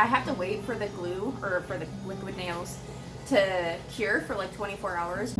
I have to wait for the glue or for the liquid nails to cure for like 24 hours.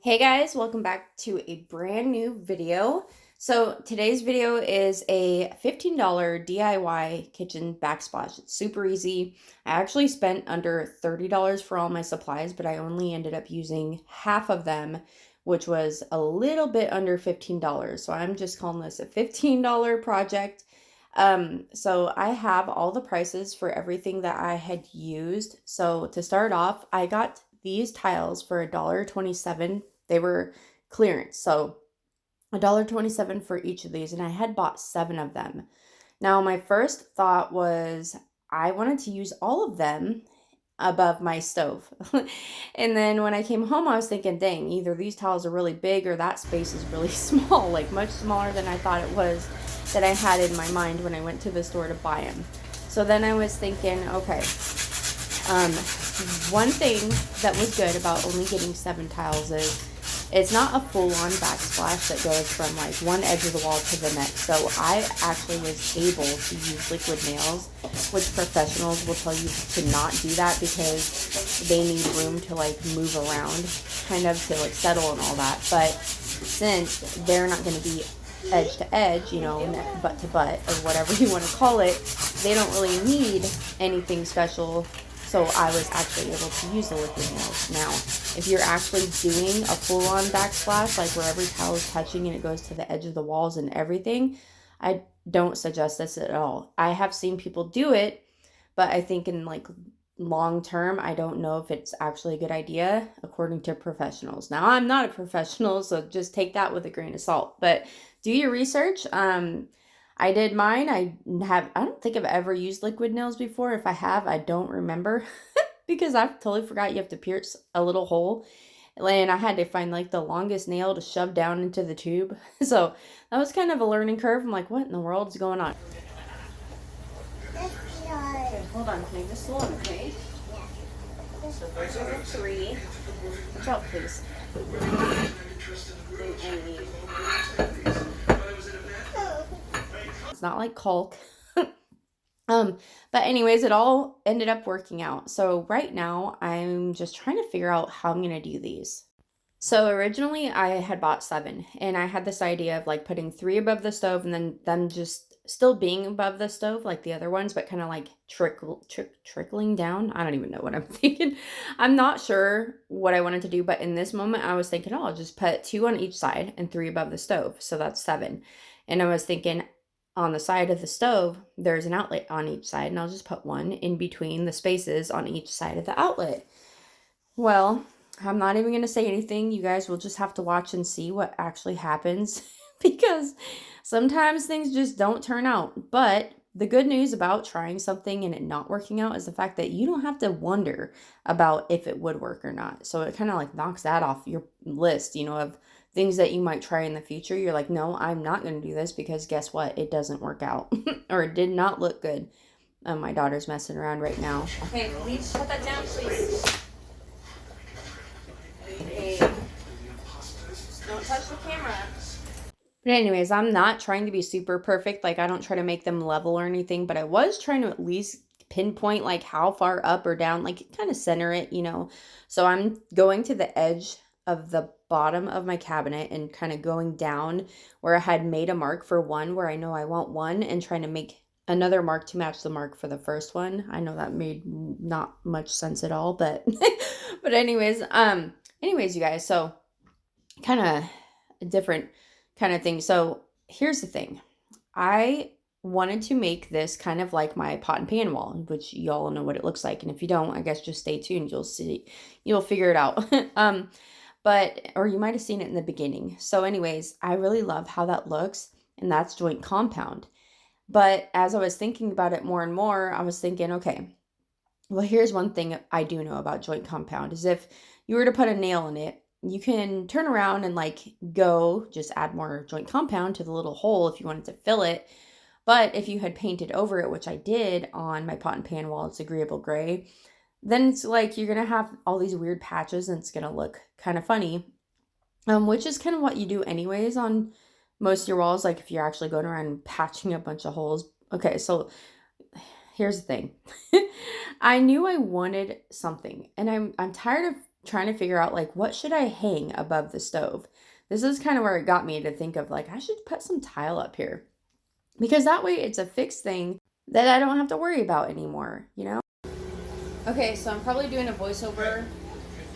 Hey guys, welcome back to a brand new video. So today's video is a $15 DIY kitchen backsplash. It's super easy. I actually spent under $30 for all my supplies, but I only ended up using half of them, which was a little bit under $15. So I'm just calling this a $15 project. So I have all the prices for everything that I had used. So to start off, I got these tiles for $1.27. They were clearance, so $1.27 for each of these, and I had bought 7 of them. Now, my first thought was I wanted to use all of them above my stove. And then when I came home, I was thinking, dang, either these tiles are really big or that space is really small, like much smaller than I thought it was that I had in my mind when I went to the store to buy them. So then I was thinking, okay, one thing that was good about only getting 7 tiles is it's not a full-on backsplash that goes from like one edge of the wall to the next. So I actually was able to use liquid nails, which professionals will tell you to not do that because they need room to like move around, kind of to like settle and all that. But since they're not going to be edge to edge, you know, butt to butt, or whatever you want to call it, they don't really need anything special. So I was actually able to use the liquid nails. Now, if you're actually doing a full-on backsplash, like where every tile is touching and it goes to the edge of the walls and everything, I don't suggest this at all. I have seen people do it, but I think in like long term, I don't know if it's actually a good idea according to professionals. Now, I'm not a professional, so just take that with a grain of salt, but do your research. I did mine. I don't think I've ever used liquid nails before. If I have, I don't remember because I've totally forgot you have to pierce a little hole. And I had to find like the longest nail to shove down into the tube. So that was kind of a learning curve. I'm like, what in the world is going on? Okay, hold on. Can I just slow down, okay? So those are the 3. Watch out, please. It's not like caulk. But anyways, it all ended up working out. So right now I'm just trying to figure out how I'm going to do these. So originally I had bought 7 and I had this idea of like putting 3 above the stove and then them just still being above the stove like the other ones, but kind of like trickling down. I don't even know what I'm thinking. I'm not sure what I wanted to do, but in this moment I was thinking, oh, I'll just put 2 on each side and 3 above the stove. So that's 7. And I was thinking, on the side of the stove, there's an outlet on each side, and I'll just put 1 in between the spaces on each side of the outlet. Well, I'm not even going to say anything. You guys will just have to watch and see what actually happens because sometimes things just don't turn out. But the good news about trying something and it not working out is the fact that you don't have to wonder about if it would work or not. So it kind of like knocks that off your list, you know, of things that you might try in the future. You're like, no, I'm not going to do this because guess what? It doesn't work out or it did not look good. My daughter's messing around right now. Okay, please shut that down, please. Okay. Don't touch the camera. But anyways, I'm not trying to be super perfect. Like I don't try to make them level or anything, but I was trying to at least pinpoint like how far up or down, like kind of center it, you know. So I'm going to the edge of the bottom of my cabinet and kind of going down where I had made a mark for 1 where I know I want 1 and trying to make another mark to match the mark for the first one. I know that made not much sense at all, but but anyways, you guys, so kind of a different kind of thing. So here's the thing. I wanted to make this kind of like my pot and pan wall, which y'all know what it looks like. And if you don't, I guess just stay tuned. You'll figure it out. Or you might have seen it in the beginning. So anyways, I really love how that looks, and that's joint compound. But as I was thinking about it more and more, I was thinking, okay, well, here's one thing I do know about joint compound is if you were to put a nail in it, you can turn around and like just add more joint compound to the little hole if you wanted to fill it. But if you had painted over it, which I did on my pot and pan wall, it's agreeable gray, then it's like you're gonna have all these weird patches and it's gonna look kind of funny. Which is kind of what you do anyways on most of your walls, like if you're actually going around and patching a bunch of holes. Okay, so here's the thing. I knew I wanted something, and I'm tired of trying to figure out like what should I hang above the stove. This is kind of where it got me to think of like I should put some tile up here, because that way it's a fixed thing that I don't have to worry about anymore, you know? Okay, so I'm probably doing a voiceover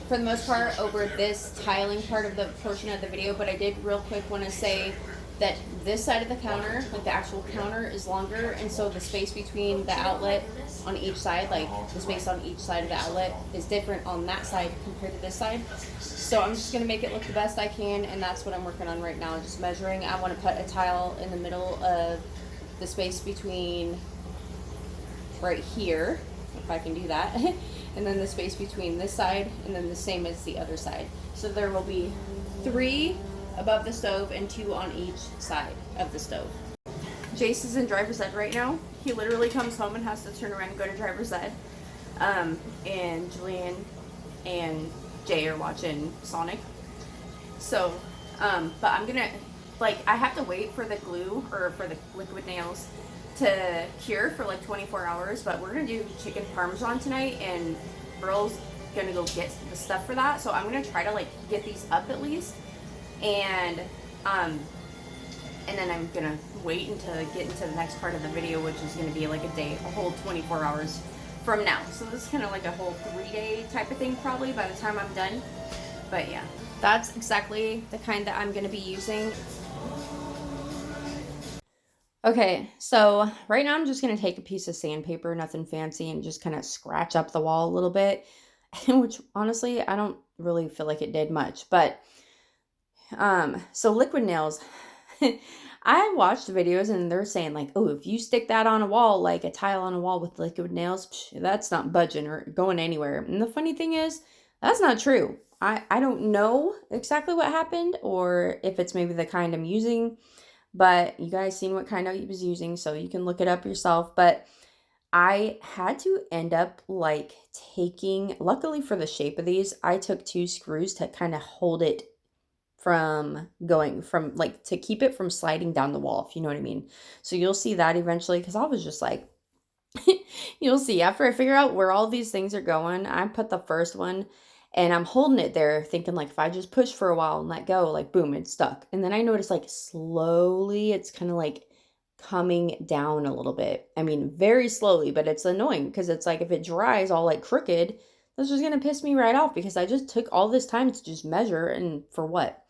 for the most part over this tiling part of the portion of the video, but I did real quick want to say that this side of the counter, like the actual counter, is longer, and so the space between the outlet on each side, like the space on each side of the outlet, is different on that side compared to this side. So I'm just gonna make it look the best I can, and that's what I'm working on right now, just measuring. I want to put a tile in the middle of the space between right here, if I can do that, and then the space between this side, and then the same as the other side. So there will be 3 above the stove and 2 on each side of the stove. Jace is in driver's ed right now. He literally comes home and has to turn around and go to driver's ed. And Julian and Jay are watching Sonic. So, but I'm gonna, like, I have to wait for the glue or for the liquid nails to cure for like 24 hours, but we're gonna do chicken parmesan tonight, and Earl's gonna go get the stuff for that. So I'm gonna try to like get these up at least, and then I'm gonna wait until I get into the next part of the video, which is gonna be like a whole 24 hours from now. So this is kind of like a whole 3-day type of thing probably by the time I'm done. But yeah, that's exactly the kind that I'm gonna be using. Okay, so right now I'm just going to take a piece of sandpaper, nothing fancy, and just kind of scratch up the wall a little bit, which honestly, I don't really feel like it did much. But, so liquid nails, I watched videos and they're saying like, oh, if you stick that on a wall, like a tile on a wall with liquid nails, that's not budging or going anywhere. And the funny thing is, that's not true. I don't know exactly what happened, or if it's maybe the kind I'm using. But you guys seen what kind I was using, so you can look it up yourself. But I had to end up like taking, luckily for the shape of these, I took 2 screws to kind of hold it from going from like to keep it from sliding down the wall, if you know what I mean. So you'll see that eventually, because I was just like, you'll see after I figure out where all these things are going. I put the first one and I'm holding it there thinking like if I just push for a while and let go, like boom, it's stuck. And then I noticed like slowly it's kind of like coming down a little bit. I mean, very slowly, but it's annoying because it's like if it dries all like crooked, this is going to piss me right off, because I just took all this time to just measure, and for what?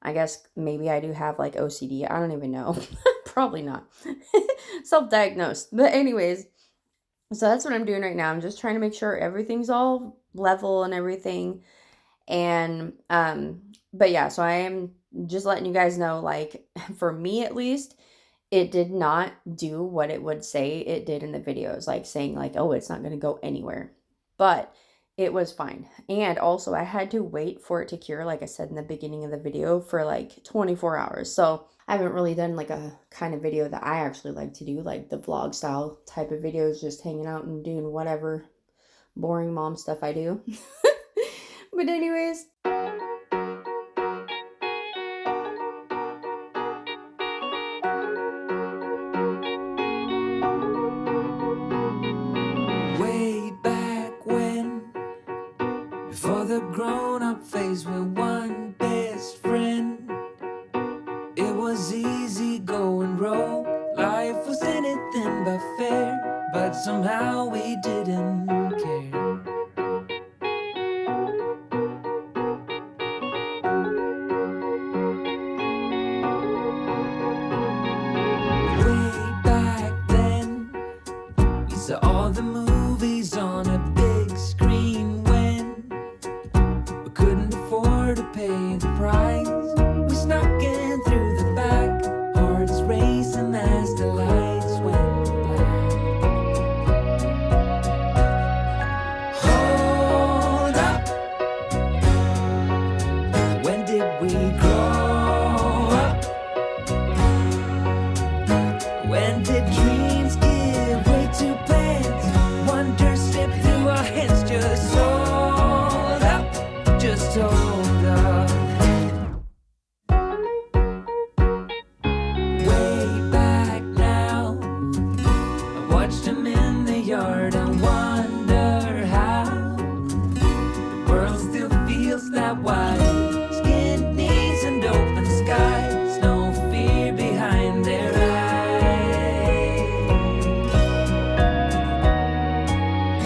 I guess maybe I do have like OCD. I don't even know. Probably not. Self-diagnosed. But anyways, so that's what I'm doing right now. I'm just trying to make sure everything's all level and everything. And, but yeah, so I am just letting you guys know, like, for me at least, it did not do what it would say it did in the videos, like saying like, oh, it's not going to go anywhere. But it was fine. And also I had to wait for it to cure, like I said in the beginning of the video, for like 24 hours. So I haven't really done like a kind of video that I actually like to do, like the vlog style type of videos, just hanging out and doing whatever boring mom stuff I do. But anyways, way back when, before the grown-up phase, we're one best friend. It was easy going roll, life was anything but fair, but somehow we didn't care. Way back then, we saw all the movies on a big screen when we couldn't afford to pay the price. We snuck in through the back, hearts racing as the lights went black. Hold up, when did we grow up? When did backyard and wonder how the world still feels that wide. Skin knees and open skies, no fear behind their eyes.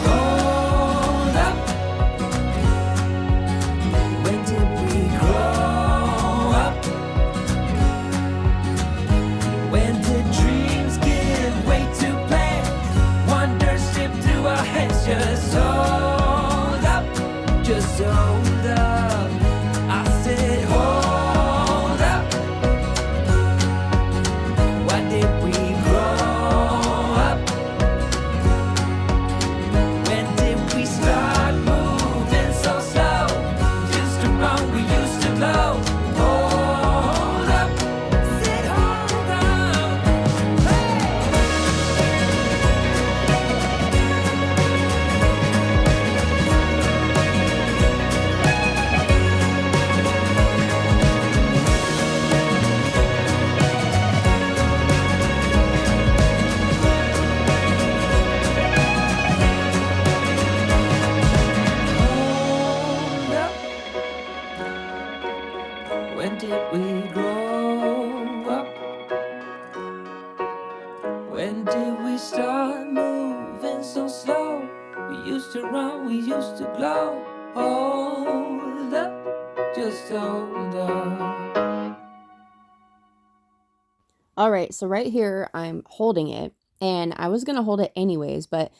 Hold up, when did we grow up? When did dreams give way to plans? Wonder slip through our hands. Just hold up, just hold up. I said hold up. Why did we grow up? When did we start moving so slow? Used to run, we used to glow. Hold up, said hold up. Hold up. When did we grow up? When did we start moving so slow? We used to run, we used to glow. Hold up, just hold up. All right, so right here, I'm holding it, and I was gonna hold it anyways, but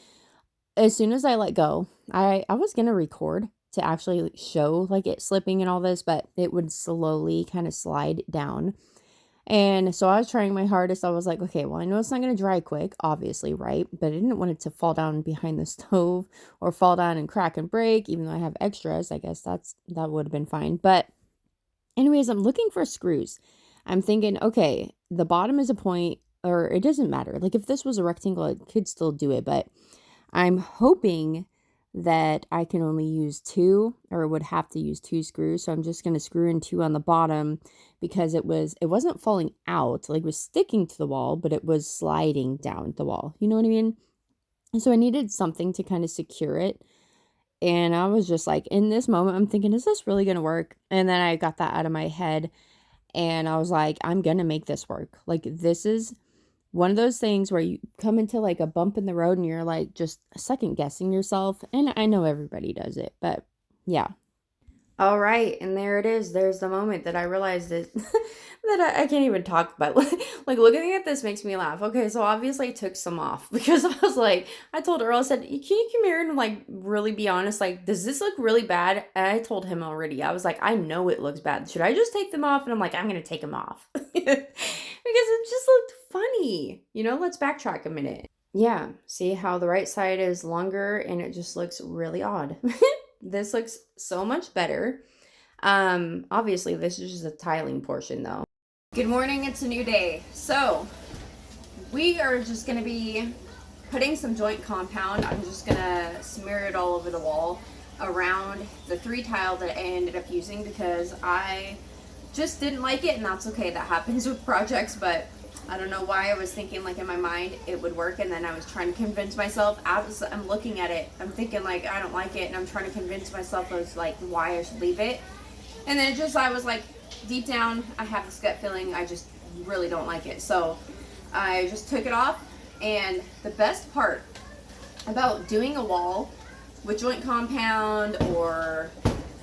as soon as I let go, I was gonna record to actually show like it slipping and all this, but it would slowly kind of slide down. And so I was trying my hardest. I was like, okay, well, I know it's not gonna dry quick, obviously, right? But I didn't want it to fall down behind the stove or fall down and crack and break, even though I have extras. I guess that would have been fine. But anyways, I'm looking for screws. I'm thinking, okay, the bottom is a point, or it doesn't matter. Like if this was a rectangle, I could still do it, but I'm hoping that I can only use two, or would have to use two screws. So I'm just going to screw in two on the bottom because it wasn't falling out, like it was sticking to the wall, but it was sliding down the wall. You know what I mean? And so I needed something to kind of secure it. And I was just like, in this moment, I'm thinking, is this really going to work? And then I got that out of my head. And I was like, I'm going to make this work. Like, this is one of those things where you come into like a bump in the road and you're like just second guessing yourself. And I know everybody does it, but yeah. All right. And there it is. There's the moment that I realized it, that I can't even talk about. Like looking at this makes me laugh. Okay. So obviously I took some off because I was like, I told Earl, I said, can you come here and like really be honest? Like, does this look really bad? And I told him already, I was like, I know it looks bad. Should I just take them off? And I'm like, I'm going to take them off because it just looked funny. Let's backtrack a minute. Yeah. See how the right side is longer and it just looks really odd. This looks so much better. Obviously this is just a tiling portion though. Good morning, it's a new day. So we are just gonna be putting some joint compound. I'm just gonna smear it all over the wall around the 3 tile that I ended up using because I just didn't like it, and that's okay. That happens with projects, but I don't know why I was thinking like in my mind it would work, and then I was trying to convince myself. As I'm looking at it, I'm thinking like I don't like it, and I'm trying to convince myself as like why I should leave it. And then I was like, deep down, I have this gut feeling I just really don't like it. So I just took it off. And the best part about doing a wall with joint compound or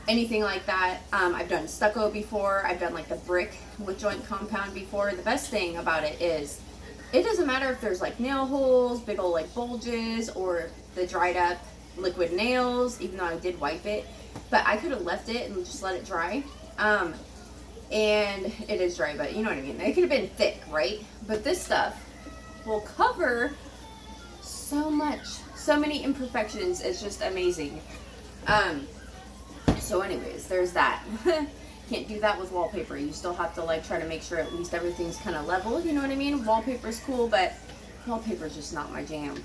anything like that, I've done stucco before, I've done like the brick with joint compound before. The best thing about it is it doesn't matter if there's like nail holes, big old like bulges, or the dried up liquid nails, even though I did wipe it, but I could have left it and just let it dry. And it is dry, but you know what I mean. It could have been thick, right? But this stuff will cover so much, so many imperfections. It's just amazing. So anyways, there's that. Can't do that with wallpaper. You still have to like try to make sure at least everything's kind of level, you know what I mean? Wallpaper's cool, but wallpaper's just not my jam.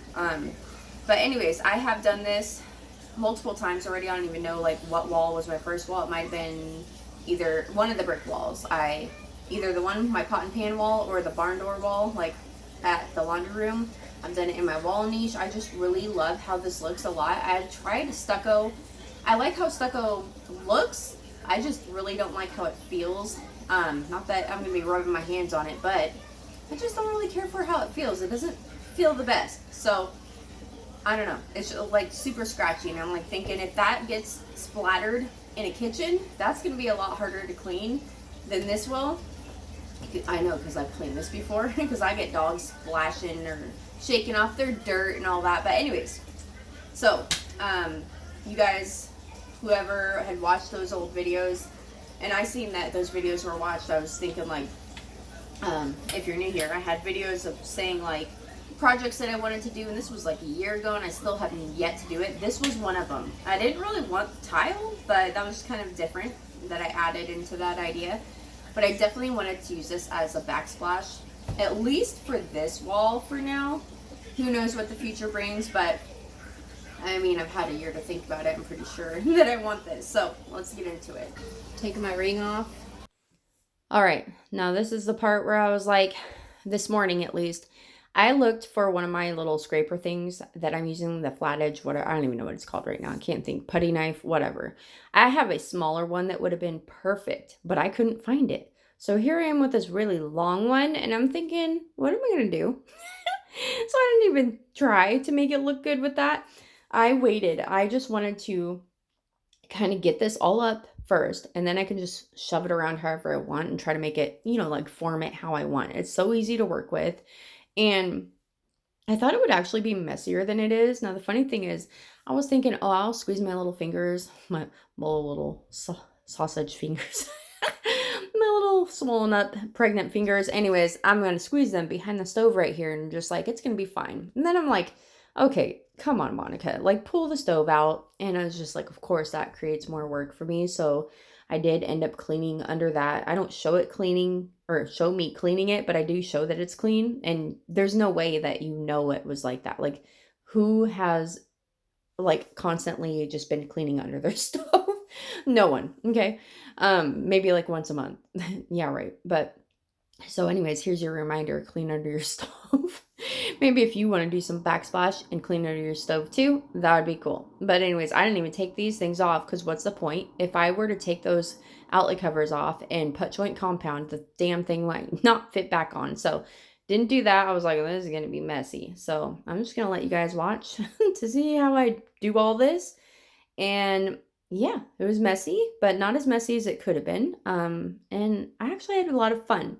But anyways, I have done this multiple times already. I don't even know like what wall was my first wall. It might have been either one of the brick walls. Either the one, my pot and pan wall, or the barn door wall, like at the laundry room. I've done it in my wall niche. I just really love how this looks a lot. I've tried stucco. I like how stucco looks. I just really don't like how it feels. Not that I'm going to be rubbing my hands on it, but I just don't really care for how it feels. It doesn't feel the best. So, I don't know. It's like super scratchy. And I'm like thinking if that gets splattered in a kitchen, that's going to be a lot harder to clean than this will. I know because I've cleaned this before. Because I get dogs splashing or shaking off their dirt and all that. But anyways, so you guys, whoever had watched those old videos, and I seen that those videos were watched, I was thinking like, if you're new here, I had videos of saying like projects that I wanted to do, and this was like a year ago, and I still haven't yet to do it. This was one of them. I didn't really want tile, but that was kind of different that I added into that idea. But I definitely wanted to use this as a backsplash, at least for this wall for now. Who knows what the future brings, but I mean, I've had a year to think about it. I'm pretty sure that I want this. So let's get into it. Taking my ring off. All right, now this is the part where I was like, this morning at least, I looked for one of my little scraper things that I'm using, the flat edge, whatever. I don't even know what it's called right now. I can't think. Putty knife, whatever. I have a smaller one that would have been perfect, but I couldn't find it. So here I am with this really long one, and I'm thinking, what am I going to do? So I didn't even try to make it look good with that. I waited. I just wanted to kind of get this all up first, and then I can just shove it around however I want and try to make it, like form it how I want. It's so easy to work with. And I thought it would actually be messier than it is. Now, the funny thing is, I was thinking, oh, I'll squeeze my little fingers, my little sausage fingers, my little swollen up pregnant fingers. Anyways, I'm going to squeeze them behind the stove right here and just like, it's going to be fine. And then I'm like, okay, come on, Monica, like pull the stove out. And I was just like, of course, that creates more work for me. So I did end up cleaning under that. I don't show it cleaning or show me cleaning it, but I do show that it's clean. And there's no way that it was like that. Like, who has like constantly just been cleaning under their stove? No one. Okay. Maybe like once a month. Yeah, right. But so anyways, here's your reminder, clean under your stove. Maybe if you want to do some backsplash and clean under your stove too, that would be cool. But anyways, I didn't even take these things off because what's the point? If I were to take those outlet covers off and put joint compound, the damn thing might not fit back on. So didn't do that. I was like, this is going to be messy. So I'm just going to let you guys watch to see how I do all this. And yeah, it was messy, but not as messy as it could have been. And I actually had a lot of fun.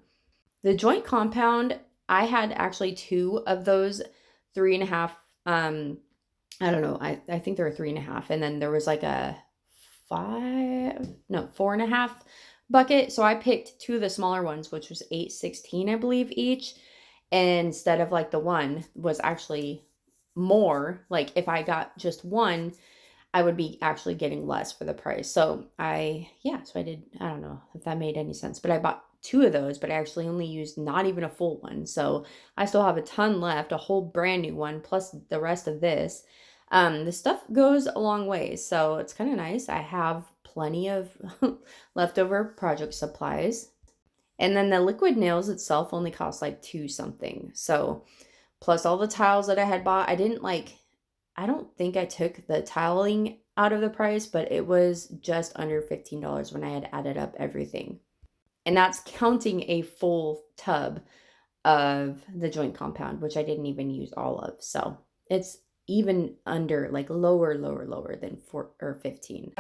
The joint compound, I had actually 2 of those 3.5. I don't know. I think there were 3.5. And then there was like a 4.5 bucket. So I picked 2 of the smaller ones, which was 8.16, I believe, each. And instead of like the one was actually more. Like if I got just one, I would be actually getting less for the price. So I did. I don't know if that made any sense, but I bought 2 of those, but I actually only used not even a full one. So I still have a ton left, a whole brand new one, plus the rest of this. The stuff goes a long ways, so it's kind of nice. I have plenty of leftover project supplies. And then the liquid nails itself only cost like 2 something. So plus all the tiles that I had bought, I don't think I took the tiling out of the price, but it was just under $15 when I had added up everything. And that's counting a full tub of the joint compound, which I didn't even use all of. So it's even under, like lower than 4 or 15.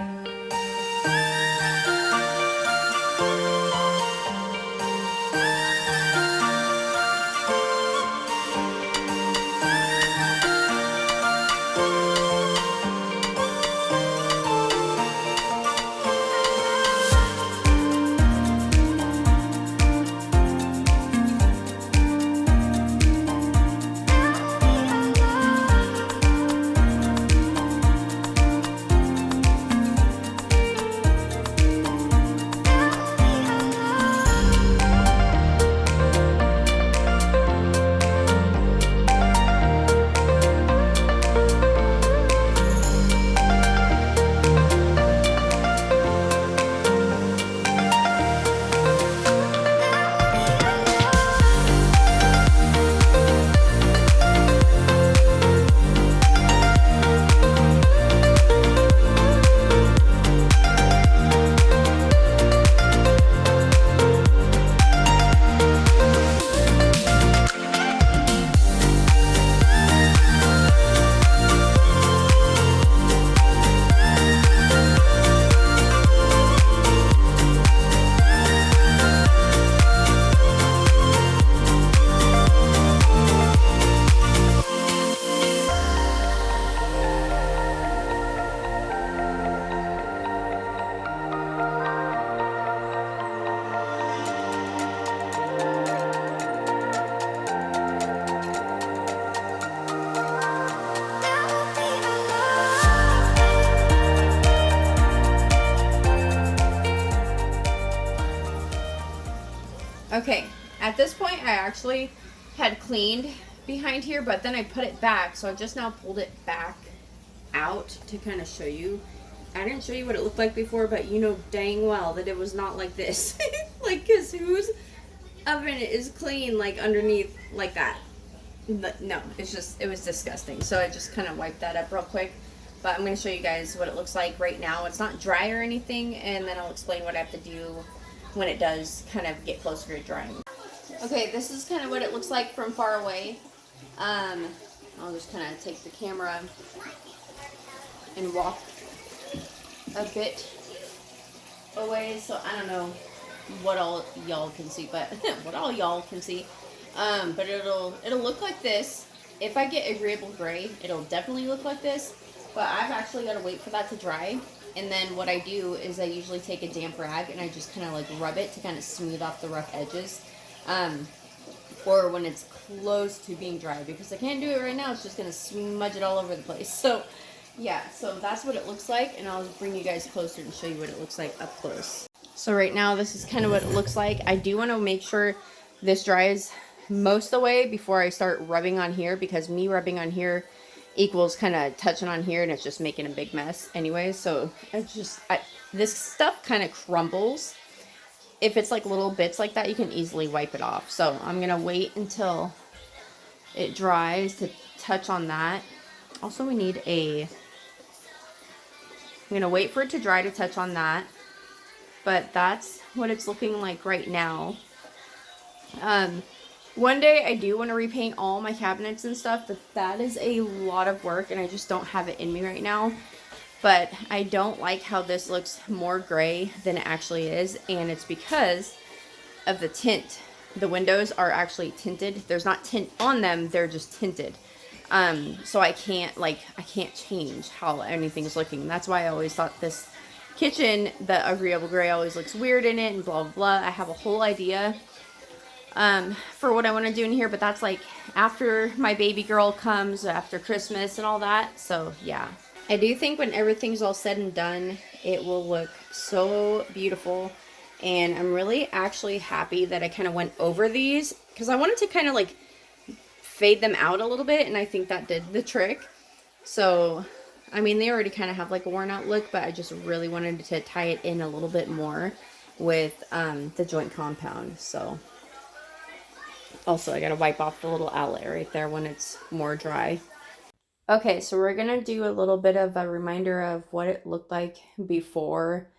Okay, at this point I actually had cleaned behind here, but then I put it back, so I just now pulled it back out to kind of show you. I didn't show you what it looked like before, but you know dang well that it was not like this. Like, cause whose oven is clean like underneath like that? No, it's just, it was disgusting. So I just kind of wiped that up real quick. But I'm going to show you guys what it looks like right now. It's not dry or anything, and then I'll explain what I have to do when it does kind of get closer to drying. Okay, this is kind of what it looks like from far away. I'll just kind of take the camera and walk a bit away, so I don't know what all y'all can see, but what all y'all can see. But it'll look like this. If I get agreeable gray, it'll definitely look like this. But I've actually got to wait for that to dry. And then what I do is I usually take a damp rag and I just kind of like rub it to kind of smooth off the rough edges. Or when it's close to being dry, because I can't do it right now. It's just going to smudge it all over the place. So yeah, so that's what it looks like. And I'll bring you guys closer and show you what it looks like up close. So right now, this is kind of what it looks like. I do want to make sure this dries most of the way before I start rubbing on here, because me rubbing on here equals kind of touching on here and it's just making a big mess anyway. So it's just, this stuff kind of crumbles. If it's like little bits like that, you can easily wipe it off. So I'm going to wait until it dries to touch on that. Also, we need I'm going to wait for it to dry to touch on that. But that's what it's looking like right now. One day I do want to repaint all my cabinets and stuff, but that is a lot of work and I just don't have it in me right now. But I don't like how this looks more gray than it actually is, and it's because of the tint. The windows are actually tinted. There's not tint on them, they're just tinted. So I can't change how anything's looking. That's why I always thought this kitchen, the agreeable gray, always looks weird in it and blah blah blah. I have a whole idea for what I want to do in here, but that's like after my baby girl comes, after Christmas and all that. So yeah, I do think when everything's all said and done, it will look so beautiful. And I'm really actually happy that I kind of went over these, because I wanted to kind of like fade them out a little bit, and I think that did the trick. So I mean, they already kind of have like a worn out look, but I just really wanted to tie it in a little bit more with the joint compound. So also, I gotta wipe off the little outlet right there when it's more dry. Okay, so we're gonna do a little bit of a reminder of what it looked like before.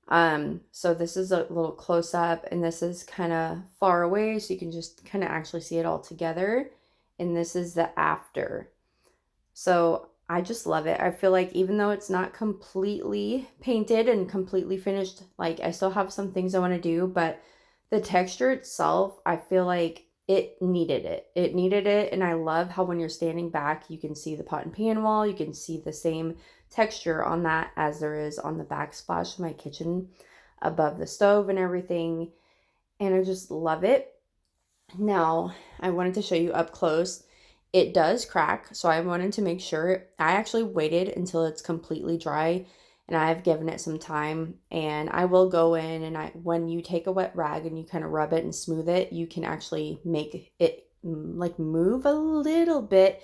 So this is a little close up, and this is kind of far away, so you can just kind of actually see it all together. And this is the after. So I just love it. I feel like even though it's not completely painted and completely finished, like I still have some things I want to do, but the texture itself, I feel like it needed it. It needed it, and I love how when you're standing back, you can see the pot and pan wall. You can see the same texture on that as there is on the backsplash of my kitchen above the stove and everything, and I just love it. Now, I wanted to show you up close. It does crack, so I wanted to make sure. I actually waited until it's completely dry, and I've given it some time, and I will go in, and when you take a wet rag and you kind of rub it and smooth it, you can actually make it like move a little bit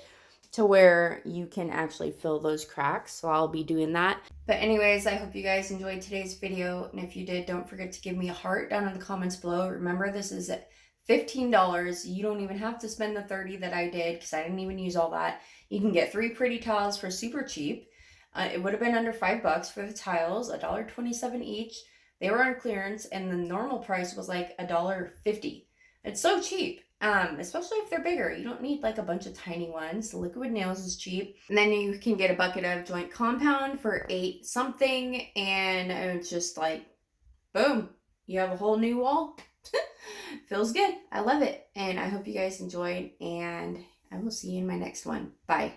to where you can actually fill those cracks. So I'll be doing that. But anyways, I hope you guys enjoyed today's video, and if you did, don't forget to give me a heart down in the comments below. Remember, this is $15. You don't even have to spend the $30 that I did, because I didn't even use all that. You can get 3 pretty tiles for super cheap. It would have been under $5 for the tiles, $1.27 each. They were on clearance, and the normal price was like $1.50. It's so cheap, especially if they're bigger. You don't need like a bunch of tiny ones. The liquid nails is cheap. And then you can get a bucket of joint compound for $8 something, and it's just like, boom, you have a whole new wall. Feels good. I love it. And I hope you guys enjoyed, and I will see you in my next one. Bye.